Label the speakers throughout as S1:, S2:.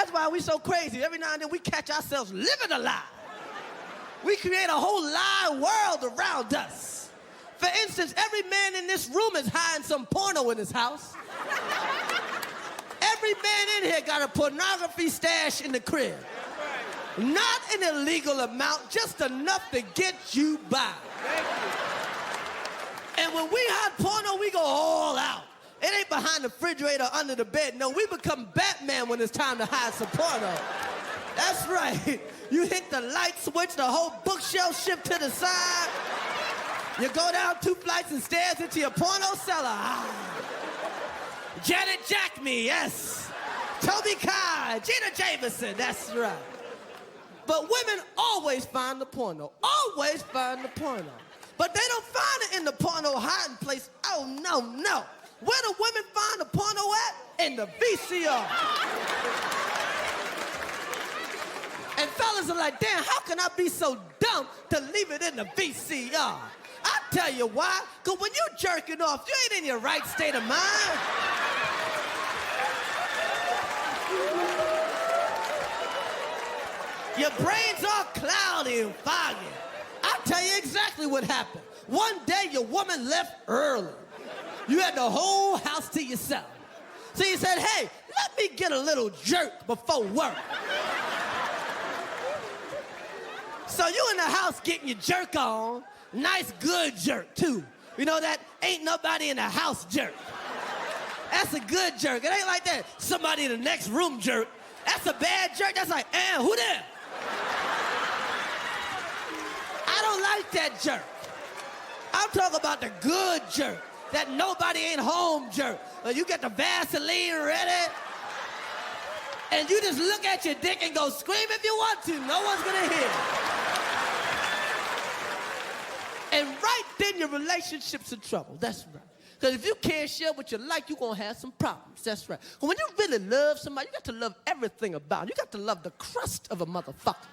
S1: That's why we so crazy. Every now and then we catch ourselves living a lie. We create a whole lie world around us. For instance, every man in this room is hiding some porno in his house. Every man in here got a pornography stash in the crib. Not an illegal amount, just enough to get you by. And when we hide porno, we go all out. It ain't behind the refrigerator, under the bed. No, we become Batman when it's time to hide some porno. That's right. You hit the light switch, the whole bookshelf shift to the side. You go down 2 flights and stairs into your porno cellar. Ah. Janet Jackme, yes. Toby Kai, Gina Jameson, that's right. But women always find the porno. Always find the porno. But they don't find it in the porno hiding place. Oh, no, no. Where do women find the porno at? In the VCR. And fellas are like, damn, how can I be so dumb to leave it in the VCR? I'll tell you why. Because when you jerking off, you ain't in your right state of mind. Your brain's all cloudy and foggy. I'll tell you exactly what happened. One day, your woman left early. You had the whole house to yourself. So you said, hey, let me get a little jerk before work. So you in the house getting your jerk on. Nice, good jerk, too. You know that ain't nobody in the house jerk. That's a good jerk. It ain't like that somebody in the next room jerk. That's a bad jerk. That's like, who there? I don't like that jerk. I'm talking about the good jerk. That nobody ain't home jerk. You get the Vaseline ready. And you just look at your dick and go scream if you want to. No one's gonna hear. And right then your relationship's in trouble. That's right. Because if you can't share what you like, you're gonna have some problems. That's right. When you really love somebody, you got to love everything about it. You got to love the crust of a motherfucker.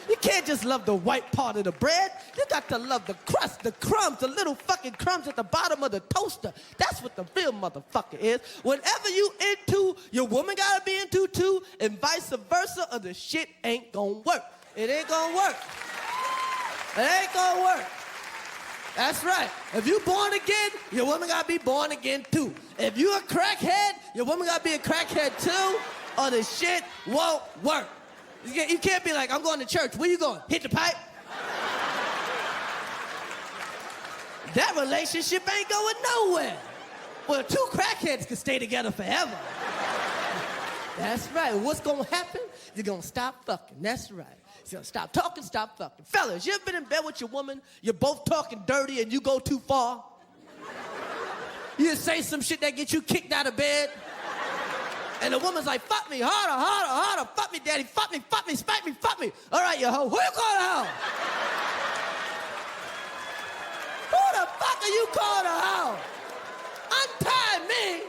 S1: You can't just love the white part of the bread. You got to love the crust, the crumbs, the little fucking crumbs at the bottom of the toaster. That's what the real motherfucker is. Whatever you into, your woman gotta be into too, and vice versa, or the shit ain't gonna work. It ain't gonna work. It ain't gonna work. That's right. If you born again, your woman gotta be born again too. If you a crackhead, your woman gotta be a crackhead too, or the shit won't work. You can't be like, I'm going to church. Where you going? Hit the pipe? That relationship ain't going nowhere. Well, 2 crackheads can stay together forever. That's right. What's going to happen? You're going to stop fucking. That's right. You're going to stop talking, stop fucking. Fellas, you ever been in bed with your woman? You're both talking dirty and you go too far? You say some shit that gets you kicked out of bed? And the woman's like, fuck me, harder, harder, harder. Fuck me, daddy, fuck me, spank me, fuck me. All right, you hoe, who you calling a hoe? Who the fuck are you calling a hoe? Untie me.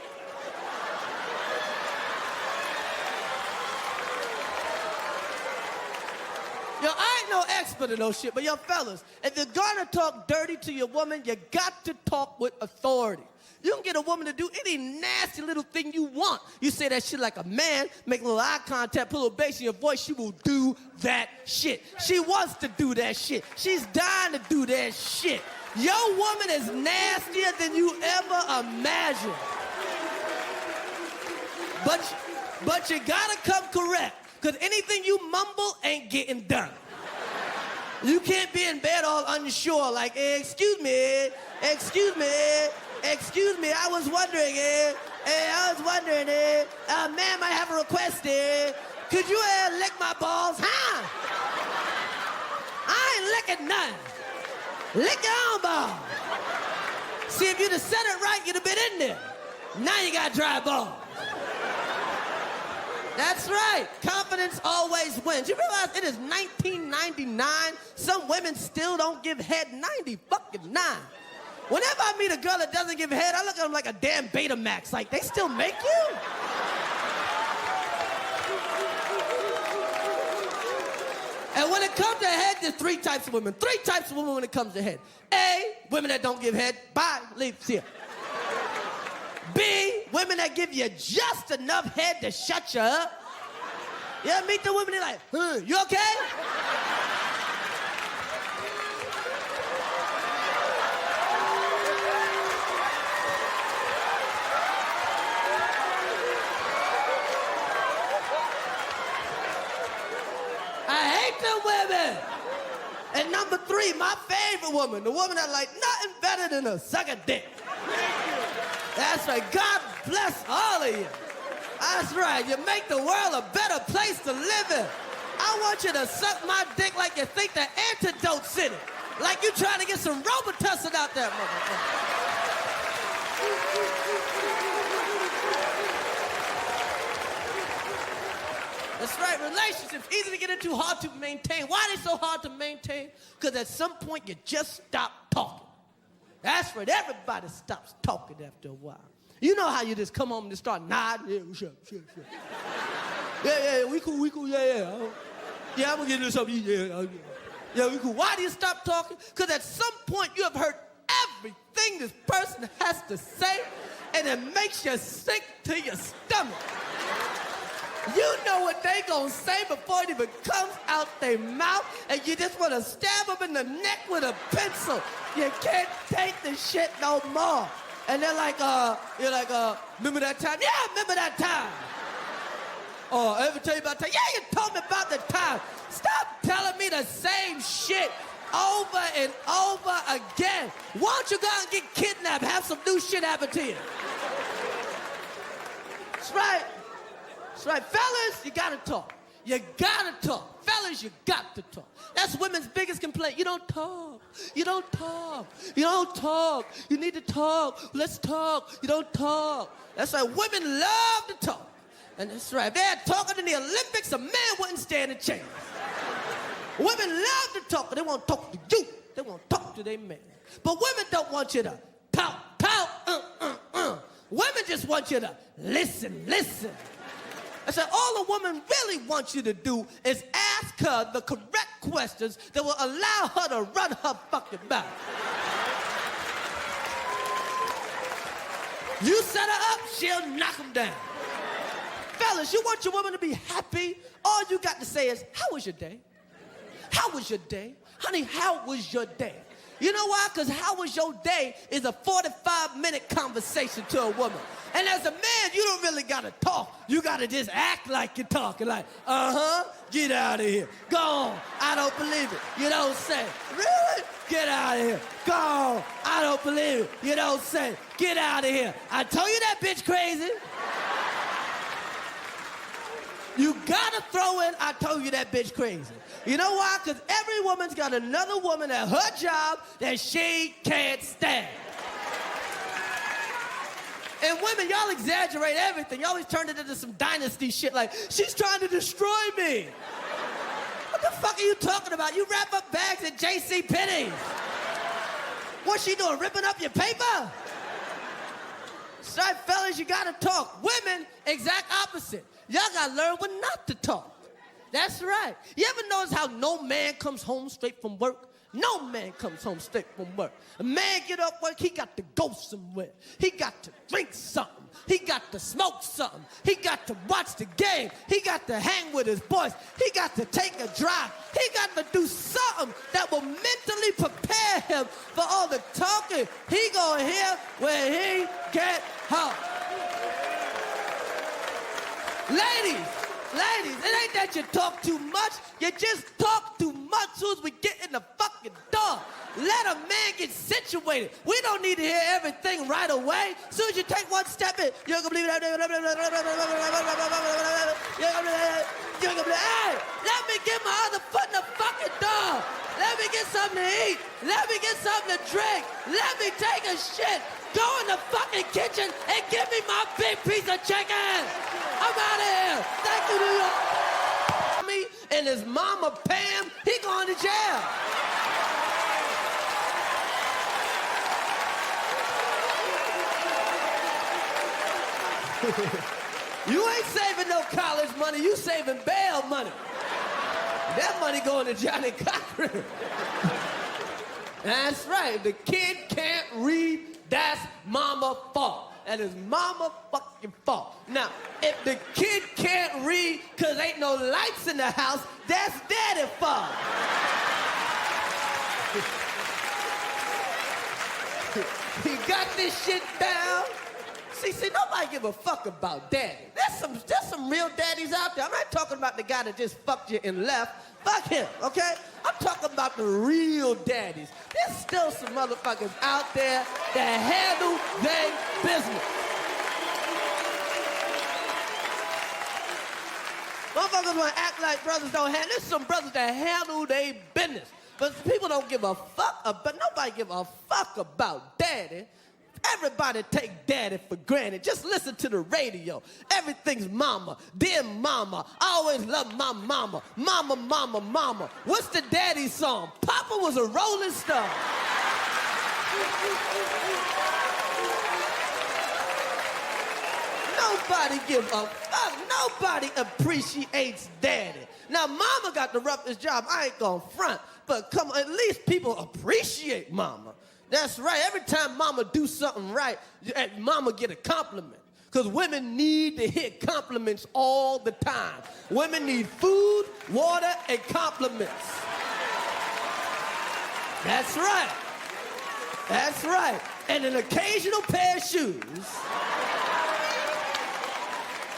S1: Yo, I ain't no expert in those shit, but yo, fellas, if you're gonna talk dirty to your woman, you got to talk with authority. You can get a woman to do any nasty little thing you want. You say that shit like a man, make a little eye contact, put a little bass in your voice, she will do that shit. She wants to do that shit. She's dying to do that shit. Your woman is nastier than you ever imagined. But you gotta come correct, because anything you mumble ain't getting done. You can't be in bed all unsure, like, excuse me, I was wondering, man might have a request, could you lick my balls, huh? I ain't licking none. Lick your own balls. See, if you'd have said it right, you'd have been in there. Now you got dry balls. That's right. Confidence always wins. You realize it is 1999? Some women still don't give head 90 fucking 9. Whenever I meet a girl that doesn't give head, I look at them like a damn Betamax. Like, they still make you? And when it comes to head, there's 3 types of women. 3 types of women when it comes to head. A, women that don't give head. Bye, leave, see ya. B, women that give you just enough head to shut you up. Yeah, meet the women, they're like, you okay? I hate them women. And number 3, my favorite woman, the woman that like nothing better than a sucker dick. That's right, God bless all of you. That's right, you make the world a better place to live in. I want you to suck my dick like you think the antidote's in it. Like you trying to get some Robitussin out there, motherfucker. That's right, relationships, easy to get into, hard to maintain. Why are they so hard to maintain? Because at some point you just stop talking. That's right, everybody stops talking after a while. You know how you just come home and just start nodding? Yeah, sure. Yeah, we cool, yeah. Yeah, I'm gonna get into something, yeah, we cool. Why do you stop talking? Because at some point you have heard everything this person has to say, and it makes you sick to your stomach. You know what they gonna say before it even comes out their mouth, and you just wanna stab them in the neck with a pencil. You can't take the shit no more. And they're like, you're like, remember that time? Yeah, remember that time. Oh, I ever tell you about that? Yeah, you told me about the time. Stop telling me the same shit over and over again. Why don't you go out and get kidnapped? Have some new shit happen to you. That's right. That's right. Fellas, you gotta talk. You gotta talk. Fellas, you got to talk. That's women's biggest complaint. You don't talk. You don't talk. You don't talk. You need to talk. Let's talk. You don't talk. That's right. Women love to talk. And that's right. If they had talking in the Olympics, a man wouldn't stand a chance. Women love to talk, but they won't talk to you. They won't talk to their man. But women don't want you to talk. Women just want you to listen. I said, all a woman really wants you to do is ask her the correct questions that will allow her to run her fucking mouth. You set her up, she'll knock them down. Fellas, you want your woman to be happy? All you got to say is, how was your day? How was your day? Honey, how was your day? You know why? Because how was your day is a 45-minute conversation to a woman. And as a man, you don't really got to talk. You got to just act like you're talking. Like, get out of here. Go on. I don't believe it. You don't say. Really? Get out of here. Go on. I don't believe it. You don't say. Get out of here. I told you that bitch crazy. You got to throw in, I told you that bitch crazy. You know why? Because every woman's got another woman at her job that she can't stand. And women, y'all exaggerate everything. You always turn it into some dynasty shit like, she's trying to destroy me. What the fuck are you talking about? You wrap up bags at J.C. Penney's. What's she doing, ripping up your paper? Sorry, fellas, you gotta talk. Women, exact opposite. Y'all gotta learn when not to talk. That's right. You ever notice how no man comes home straight from work? No man comes home straight from work. A man get off work, he got to go somewhere. He got to drink something. He got to smoke something. He got to watch the game. He got to hang with his boys. He got to take a drive. He got to do something that will mentally prepare him for all the talking he gonna hear when he get home. Ladies, it ain't that you talk too much. You just talk too much soon as we get in the fucking door. Let a man get situated. We don't need to hear everything right away. As soon as you take one step in, you're gonna believe that. You're gonna believe, hey, let me get my other foot in the fucking door. Let me get something to eat. Let me get something to drink. Let me take a shit. Go in the fucking kitchen and give me my big piece of chicken. I'm out of here. Thank you, New York. Me and his mama Pam, he going to jail. You ain't saving no college money, you saving bail money. That money going to Johnny Cochran. That's right, if the kid can't read, that's mama's fault. That is mama fucking fault. Now, if the kid can't read because ain't no lights in the house, that's daddy's fault. He got this shit down. See, nobody give a fuck about daddy. There's some real daddies out there. I'm not talking about the guy that just fucked you and left. Fuck him, okay? I'm talking about the real daddies. There's still some motherfuckers out there that handle their business. Motherfuckers want to act like brothers don't handle. There's some brothers that handle their business. But people don't give a fuck about, nobody give a fuck about daddy. Everybody take daddy for granted. Just listen to the radio. Everything's mama. Dear mama. I always love my mama. Mama, mama, mama. What's the daddy song? Papa was a rolling stone. Nobody give a fuck. Nobody appreciates daddy. Now, mama got the roughest job. I ain't gonna front. But come on, at least people appreciate mama. That's right. Every time mama do something right, mama get a compliment. Because women need to hear compliments all the time. Women need food, water, and compliments. That's right. That's right. And an occasional pair of shoes.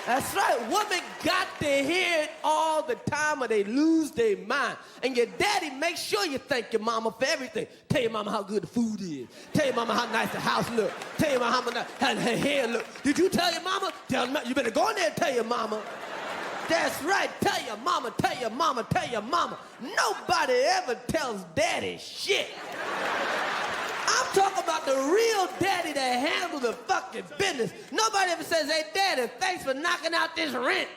S1: That's right. Women got to hear it all the time or they lose their mind. And your daddy, make sure you thank your mama for everything. Tell your mama how good the food is. Tell your mama how nice the house look. Tell your mama how her hair look. Did you tell your mama? Tell her, you better go in there and tell your mama. That's right. Tell your mama, tell your mama, tell your mama. Nobody ever tells daddy shit. I'm talking about the real daddy that handles the fucking business. Nobody ever says, hey, daddy, thanks for knocking out this rent.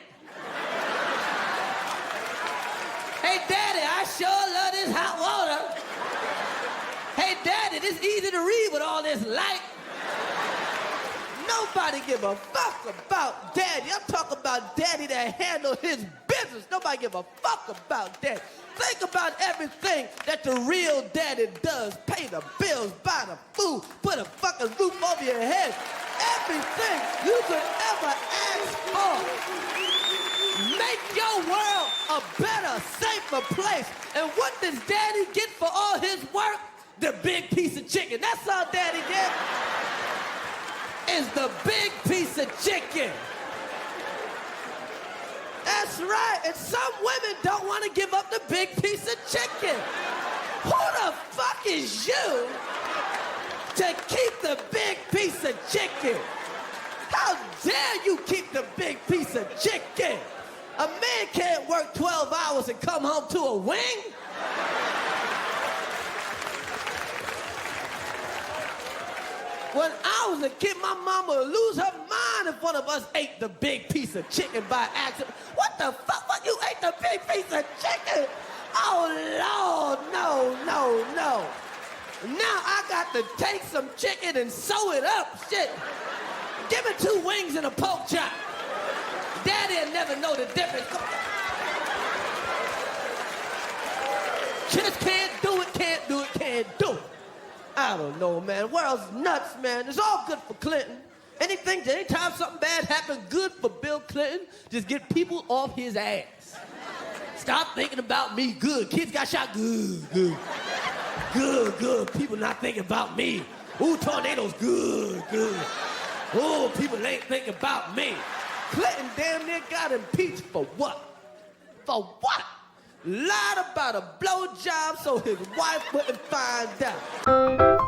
S1: Hey, daddy, I sure love this hot water. Hey, daddy, this easy to read with all this light. Nobody give a fuck about daddy. I'm talking about daddy that handle his business. Nobody give a fuck about daddy. Think about everything that the real daddy does. Pay the bills, buy the food, put a fucking roof over your head. Everything you could ever ask for. Make your world a better, safer place. And what does daddy get for all his work? The big piece of chicken. That's all daddy gets. Is the big piece of chicken. That's right. And some women don't want to give up the big piece of chicken. Who the fuck is you to keep the big piece of chicken? How dare you keep the big piece of chicken? A man can't work 12 hours and come home to a wing. When I was a kid, my mama would lose her mind if one of us ate the big piece of chicken by accident. What the fuck? What, you ate the big piece of chicken? Oh, Lord, no. Now I got to take some chicken and sew it up. Shit. Give me 2 wings and a pork chop. Daddy'll never know the difference. Just can't do it, can't do it, can't do it. I don't know, man. World's nuts, man. It's all good for Clinton. Anytime something bad happens, good for Bill Clinton. Just get people off his ass. Stop thinking about me. Good. Kids got shot. Good. People not thinking about me. Ooh, tornadoes. Good. Ooh, people ain't thinking about me. Clinton damn near got impeached for what? For what? Lied about a blowjob so his wife wouldn't find out.